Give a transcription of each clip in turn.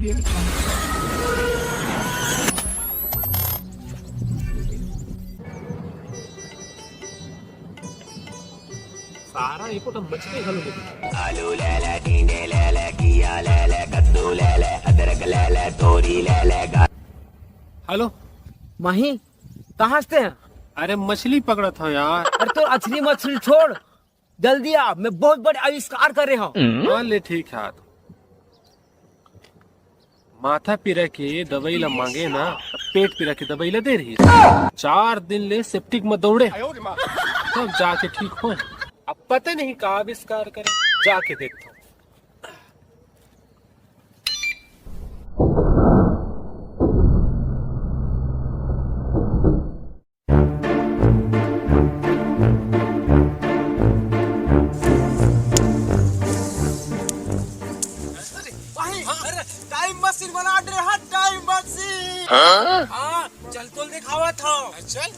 सारा एक मछली घालून देतो. आलू ले ले, टिंडे ले ले, किया ले ले, कद्दू ले ले, अदरक ले ले, तोरी ले ले. हेलो माही, कहाँ से हैं? अरे मछली पकड़ा था यार. अरे तो असली मछली छोड़, जल्दी आ, मैं बहुत बड़े आविष्कार कर रहा हूँ. हाँ ले ठीक है. माथा पीरा के दवाई ला मांगे ना, पेट पीरा के दवाई ला दे रही. 4 दिन ले सेप्टिक में दौड़े तब जाके ठीक हो. अब पता नहीं का आविष्कार करे, जाके देखता हूँ. टाइम मशीन बना दे, हाँ टाइम मशीन. हाँ चल तो दिखावा था. चल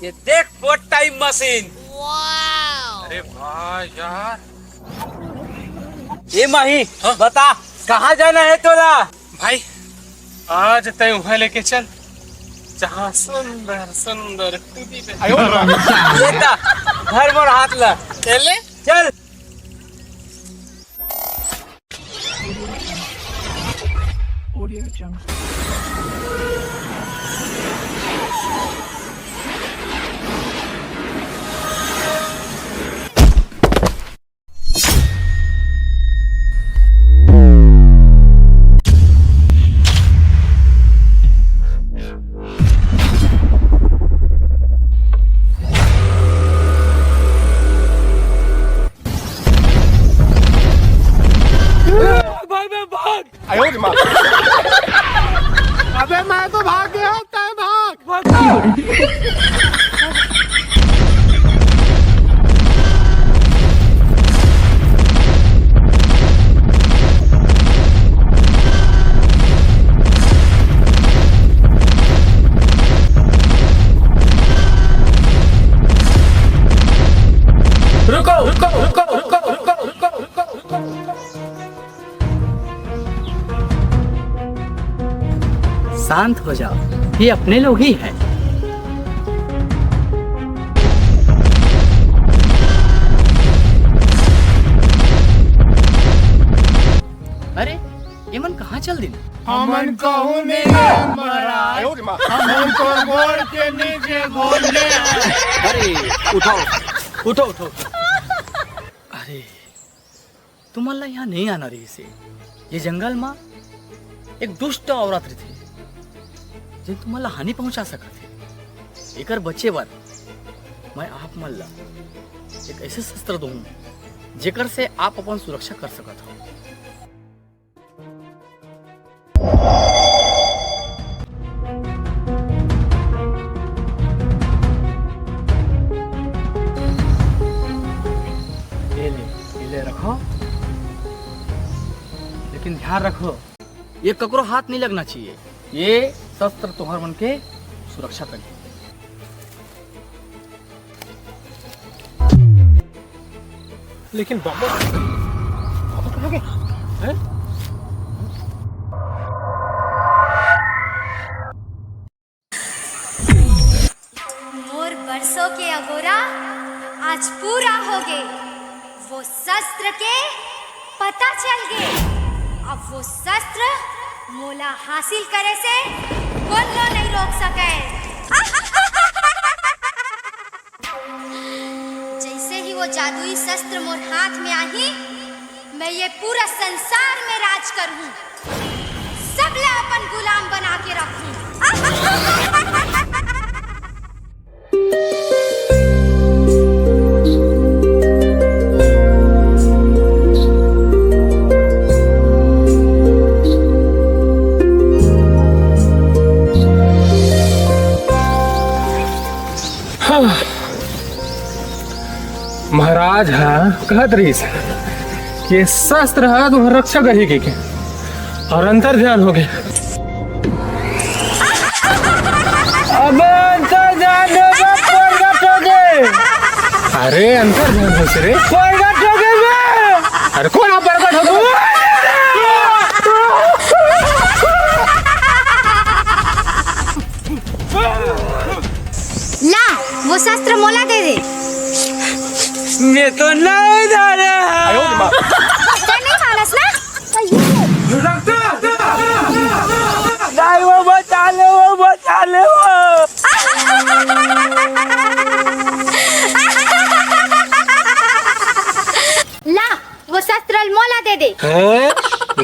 ये देख वो टाइम मशीन. अरे वाह यार. ये माही बता कहाँ जाना है तोला? भाई आज तय वहाँ लेके चल जहाँ सुंदर सुंदर कूदी पे. घर मोर हाथ ला. चले चल. अबे मैं तो भाग गया. तय भाग. रुको रुको रुको रुको रुको रुको रुको. शांत हो जाओ, ये अपने लोग ही हैं. अरे ये मन कहाँ चल दी? हमन कहूँ नहीं मरा, हमन को गोड़ के नीचे घोलने. अरे उठो उठो उठो. अरे तुम्हारा यहाँ नहीं आना रही से. ये जंगल में एक दुष्ट औरत थी जो तुम्हाला हानि पहुंचा सकत है. एकर बचे बर मैं आप मन ला एक ऐसे शस्त्र दूँ जेकर से आप अपन सुरक्षा कर सकत हो. ये ले रखो, लेकिन ध्यान रखो ये ककरो हाथ नहीं लगना चाहिए. ये शस्त्र तुम्हार मन के सुरक्षा करें. लेकिन बाबा कहाँ गए? मोर बरसों के अगोरा आज पूरा हो गए. वो शस्त्र के पता चल गए. अब वो शस्त्र मोला हासिल करे से कोल्लो नहीं रोक सके. जैसे ही वो जादुई शस्त्र मोर हाथ में आई, मैं ये पूरा संसार में राज करूं, सबला अपन गुलाम बना के रखूं. महाराज हाँ कहत रही कि शस्त्र है तो रक्षा करेगी के और अंतर ध्यान हो गया. अब अंतर ध्यान होगा प्रगट हो गए. अरे अंतर ध्यान हो से रे. प्रगट हो गए. अरे कौन प्रगट हो गया?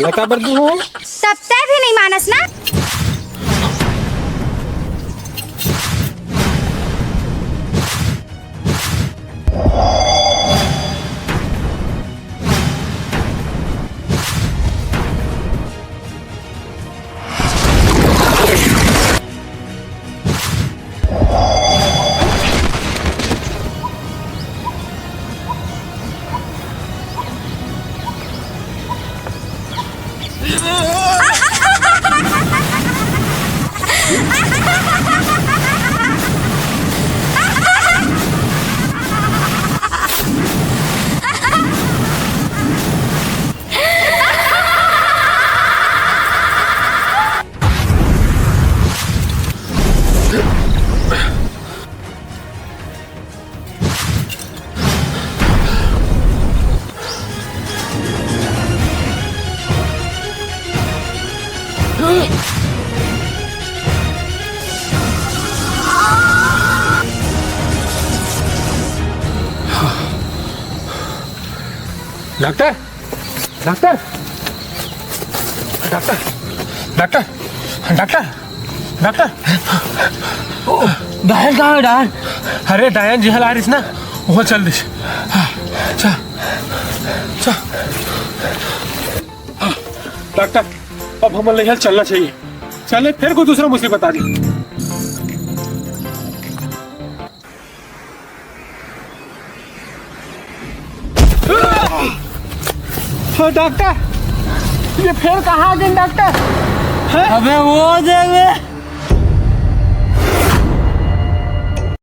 लका बर्दू हूँ तब तय भी नहीं मानस ना। Doctor doctor doctor doctor doctor doctor डायन कहाँ है डायन? अरे डायन जिहल आ रही ना वो चल दिस चल चल डॉक्टर अब हम ले चलना चाहिए चले फिर कोई दूसरा मुसीबत आ गई डॉक्टर ये फिर कहाँ गए डॉक्टर? अबे वो देख